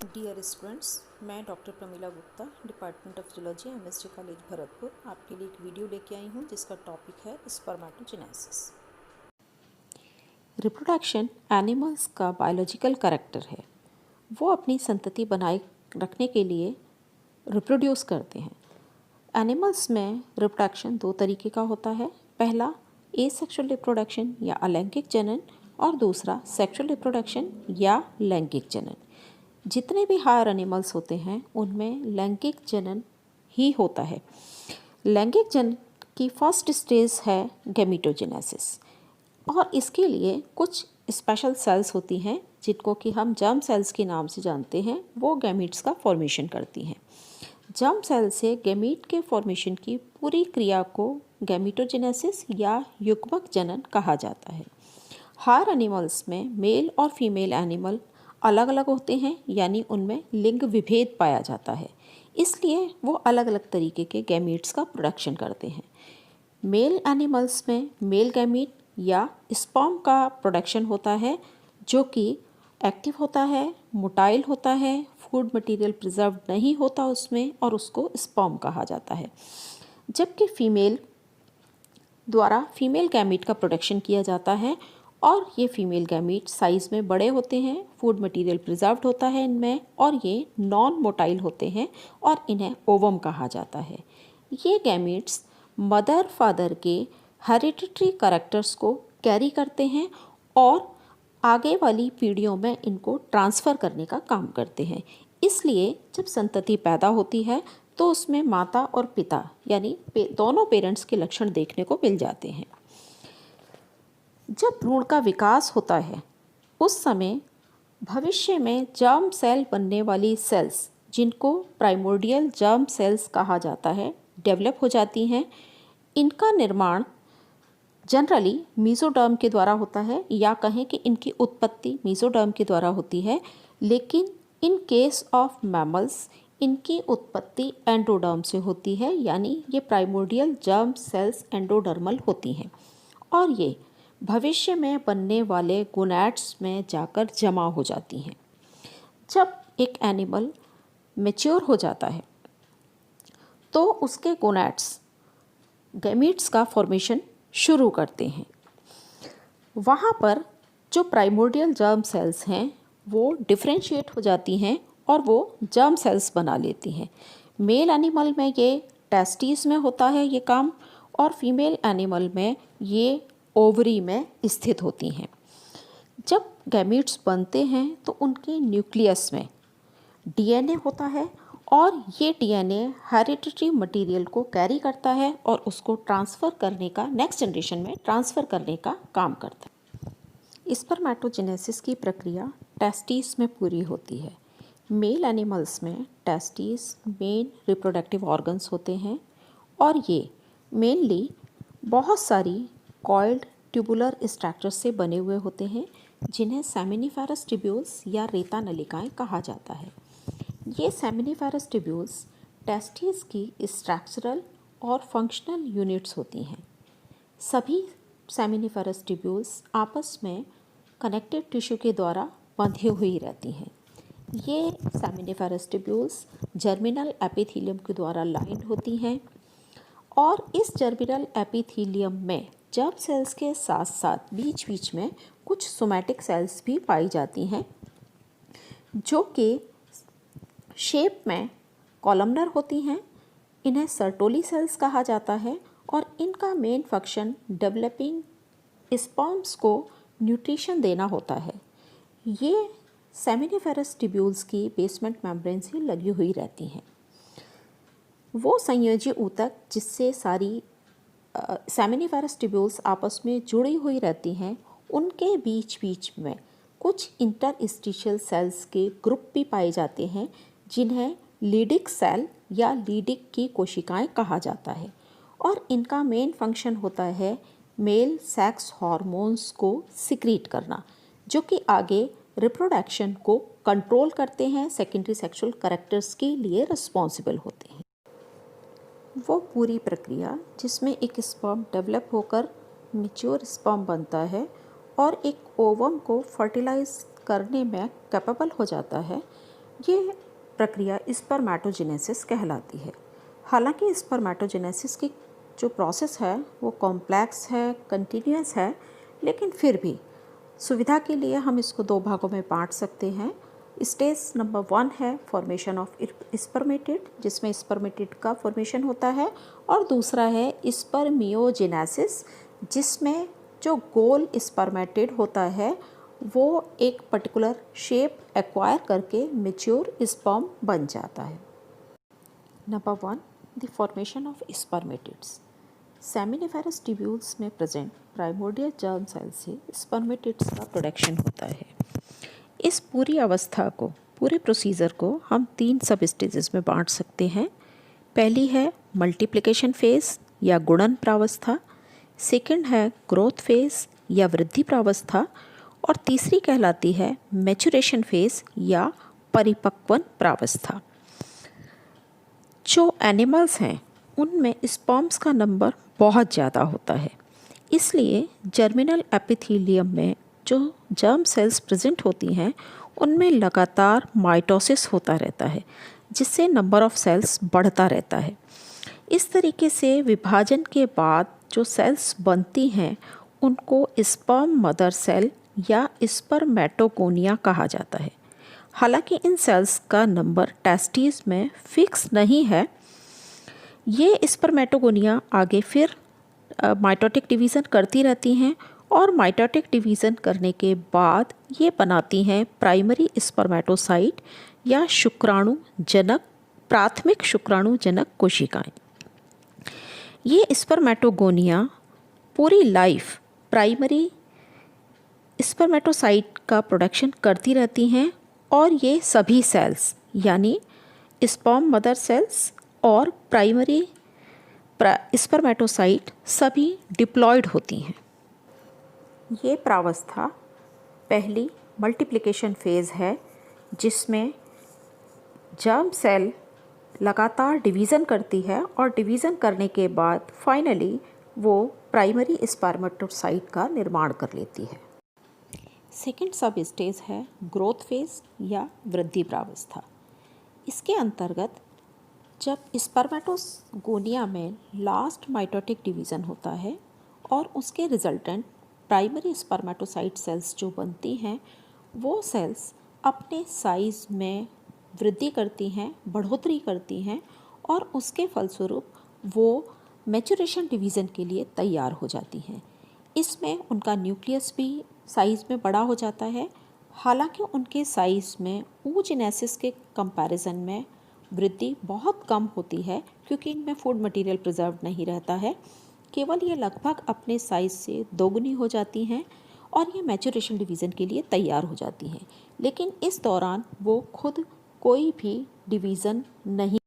Dear students, मैं doctor Pramila Gupta, department of zoology, MSG college Bharatpur, आपके लिए एक वीडियो लेके आई हूँ जिसका टॉपिक है स्पर्मेटोजेनेसिस। रिप्रोडक्शन एनिमल्स का बायोलॉजिकल कैरेक्टर है। वो अपनी संतति बनाए रखने के लिए रिप्रोड्यूस करते हैं। एनिमल्स में रिप्रोडक्शन दो तरीके का होता है। पहला एसेक्सुअल रिप्रोडक्शन या अलैंगिक जनन और दूसरा सेक्सुअल रिप्रोडक्शन या लैंगिक जनन। जितने भी हायर एनिमल्स होते हैं उनमें लैंगिक जनन ही होता है। लैंगिक जनन की फर्स्ट स्टेज है गैमीटोजेनेसिस और इसके लिए कुछ स्पेशल सेल्स होती हैं जिनको कि हम जर्म सेल्स के नाम से जानते हैं। वो गैमीट्स का फॉर्मेशन करती हैं। जर्म सेल से गैमीट के फॉर्मेशन की पूरी क्रिया को गैमीटोजेनेसिस या युग्मक जनन कहा जाता है। हायर एनिमल्स में मेल और फीमेल एनिमल अलग अलग होते हैं, यानी उनमें लिंग विभेद पाया जाता है, इसलिए वो अलग अलग तरीके के गैमीट्स का प्रोडक्शन करते हैं। मेल एनिमल्स में मेल गैमीट या स्पर्म का प्रोडक्शन होता है जो कि एक्टिव होता है, मोटाइल होता है, फूड मटेरियल प्रिजर्व नहीं होता उसमें और उसको स्पर्म कहा जाता है। जबकि फीमेल द्वारा फीमेल गैमीट का प्रोडक्शन किया जाता है और ये फीमेल गैमीट साइज़ में बड़े होते हैं, फूड मटेरियल प्रिजर्व्ड होता है इनमें और ये नॉन मोटाइल होते हैं और इन्हें ओवम कहा जाता है। ये गैमीट्स मदर फादर के हेरिडिटरी कैरेक्टर्स को कैरी करते हैं और आगे वाली पीढ़ियों में इनको ट्रांसफ़र करने का काम करते हैं। इसलिए जब संतति पैदा होती है तो उसमें माता और पिता यानी दोनों पेरेंट्स के लक्षण देखने को मिल जाते हैं। जब भ्रूण का विकास होता है उस समय भविष्य में जर्म सेल बनने वाली सेल्स, जिनको प्राइमोर्डियल जर्म सेल्स कहा जाता है, डेवलप हो जाती हैं। इनका निर्माण जनरली मीजोडर्म के द्वारा होता है या कहें कि इनकी उत्पत्ति मीजोडर्म के द्वारा होती है, लेकिन इन केस ऑफ मैमल्स इनकी उत्पत्ति एंडोडर्म से होती है, यानी ये प्राइमोर्डियल जर्म सेल्स एंडोडर्मल होती हैं और ये भविष्य में बनने वाले गोनैड्स में जाकर जमा हो जाती हैं। जब एक एनिमल मैच्योर हो जाता है तो उसके गोनैड्स गैमीट्स का फॉर्मेशन शुरू करते हैं। वहाँ पर जो प्राइमोर्डियल जर्म सेल्स हैं वो डिफ्रेंशिएट हो जाती हैं और वो जर्म सेल्स बना लेती हैं। मेल एनिमल में ये टेस्टिस में होता है ये काम और फीमेल एनिमल में ये ओवरी में स्थित होती हैं। जब गैमीट्स बनते हैं तो उनके न्यूक्लियस में डीएनए होता है और ये डीएनए हेरिडिटरी मटेरियल को कैरी करता है और उसको ट्रांसफ़र करने का, नेक्स्ट जनरेशन में ट्रांसफ़र करने का काम करता है। स्पर्मेटोजेनेसिस की प्रक्रिया टेस्टिस में पूरी होती है। मेल एनिमल्स में टेस्टिस मेन रिप्रोडक्टिव ऑर्गन्स होते हैं और ये मेनली बहुत सारी कॉइल्ड ट्यूबुलर स्ट्रक्चर्स से बने हुए होते हैं जिन्हें सेमिनिफेरस ट्यूब्यूल्स या रेता नलिकाएं कहा जाता है। ये सेमिनिफेरस ट्यूब्यूल्स टेस्टिस की स्ट्रक्चरल और फंक्शनल यूनिट्स होती हैं। सभी सेमिनिफेरस ट्यूब्यूल्स आपस में कनेक्टिव टिश्यू के द्वारा बंधी हुई रहती हैं। ये सेमिनिफेरस ट्यूब्यूल्स जर्मिनल एपिथेलियम के द्वारा लाइंड होती हैं और इस जर्मिनल एपिथेलियम में जर्म सेल्स के साथ साथ बीच बीच में कुछ सोमैटिक सेल्स भी पाई जाती हैं जो कि शेप में कॉलमनर होती हैं। इन्हें सर्टोली सेल्स कहा जाता है और इनका मेन फंक्शन डेवलपिंग स्पर्म्स को न्यूट्रिशन देना होता है। ये सेमिनिफेरस ट्यूब्यूल्स की बेसमेंट मेम्ब्रेन से लगी हुई रहती हैं। वो संयोजी ऊतक जिससे सारी सेमिनिफेरस ट्यूब्यूल्स आपस में जुड़ी हुई रहती हैं, उनके बीच बीच में कुछ इंटरस्टिशियल सेल्स के ग्रुप भी पाए जाते हैं जिन्हें लीडिक सेल या लीडिक की कोशिकाएं कहा जाता है और इनका मेन फंक्शन होता है मेल सेक्स हार्मोन्स को सिक्रीट करना, जो कि आगे रिप्रोडक्शन को कंट्रोल करते हैं, सेकेंडरी सेक्सुअल कैरेक्टर्स के लिए रिस्पॉन्सिबल होते हैं। वो पूरी प्रक्रिया जिसमें एक स्पर्म डेवलप होकर मैच्योर स्पर्म बनता है और एक ओवम को फर्टिलाइज करने में कैपेबल हो जाता है, ये प्रक्रिया स्पर्मेटोजेनेसिस कहलाती है। हालांकि स्पर्मेटोजेनेसिस की जो प्रोसेस है वो कॉम्प्लेक्स है, कंटिन्यूअस है, लेकिन फिर भी सुविधा के लिए हम इसको दो भागों में बांट सकते हैं। स्टेज नंबर 1 है फॉर्मेशन ऑफ स्पर्मेटिड, जिसमें स्पर्मेटिड का फॉर्मेशन होता है, और दूसरा है स्पर्मियोजेनेसिस, जिसमें जो गोल स्पर्मेटिड होता है वो एक पर्टिकुलर शेप एक्वायर करके मैच्योर स्पर्म बन जाता है। Number 1, the formation of spermatids. Seminiferous tubules में प्रेजेंट प्राइमोर्डियल जर्म सेल से स्पर्मेटिड्स का प्रोडक्शन होता है। इस पूरी अवस्था को, पूरे प्रोसीजर को हम 3 सब स्टेजेस में बांट सकते हैं। पहली है मल्टीप्लिकेशन फेज या गुणन प्रावस्था, सेकंड है ग्रोथ फेज या वृद्धि प्रावस्था, और तीसरी कहलाती है मैच्योरेशन फेज या परिपक्वन प्रावस्था। जो एनिमल्स हैं उनमें स्पर्म्स का नंबर बहुत ज़्यादा होता है, इसलिए जर्मिनल एपिथेलियम में जो जर्म सेल्स प्रेजेंट होती हैं उनमें लगातार माइटोसिस होता रहता है, जिससे नंबर ऑफ सेल्स बढ़ता रहता है। इस तरीके से विभाजन के बाद जो सेल्स बनती हैं उनको स्पर्म मदर सेल या स्पर्मेटोगोनिया कहा जाता है। हालांकि इन सेल्स का नंबर टेस्टिस में फिक्स नहीं है। ये स्पर्मेटोगोनिया आगे फिर माइटोटिक डिवीज़न करती रहती हैं, और माइटोटिक डिवीज़न करने के बाद ये बनाती हैं प्राइमरी स्पर्मेटोसाइट या शुक्राणुजनक, प्राथमिक शुक्राणुजनक कोशिकाएं। ये स्पर्मेटोगोनिया पूरी लाइफ प्राइमरी स्पर्मेटोसाइट का प्रोडक्शन करती रहती हैं, और ये सभी सेल्स यानी स्पर्म मदर सेल्स और प्राइमरी स्पर्मेटोसाइट सभी डिप्लॉयड होती हैं। ये प्रावस्था पहली मल्टीप्लिकेशन फेज़ है, जिसमें जर्म सेल लगातार डिवीज़न करती है, और डिवीज़न करने के बाद फाइनली वो प्राइमरी स्पर्मेटोसाइट का निर्माण कर लेती है। सेकेंड सब स्टेज है ग्रोथ फेज या वृद्धि प्रावस्था। इसके अंतर्गत जब स्पर्मेटोगोनिया में लास्ट माइटोटिक डिवीज़न होता है और उसके रिजल्टेंट प्राइमरी स्पर्मेटोसाइट सेल्स जो बनती हैं वो सेल्स अपने साइज़ में वृद्धि करती हैं, बढ़ोतरी करती हैं, और उसके फलस्वरूप वो मैच्योरेशन डिवीज़न के लिए तैयार हो जाती हैं। इसमें उनका न्यूक्लियस भी साइज़ में बड़ा हो जाता है। हालांकि उनके साइज़ में oogenesis के कंपैरिजन में वृद्धि बहुत कम होती है, क्योंकि इनमें फूड मटेरियल प्रिजर्व नहीं रहता है। केवल ये लगभग अपने साइज़ से दोगुनी हो जाती हैं और ये मैच्योरेशन डिवीज़न के लिए तैयार हो जाती हैं। लेकिन इस दौरान वो खुद कोई भी डिवीज़न नहीं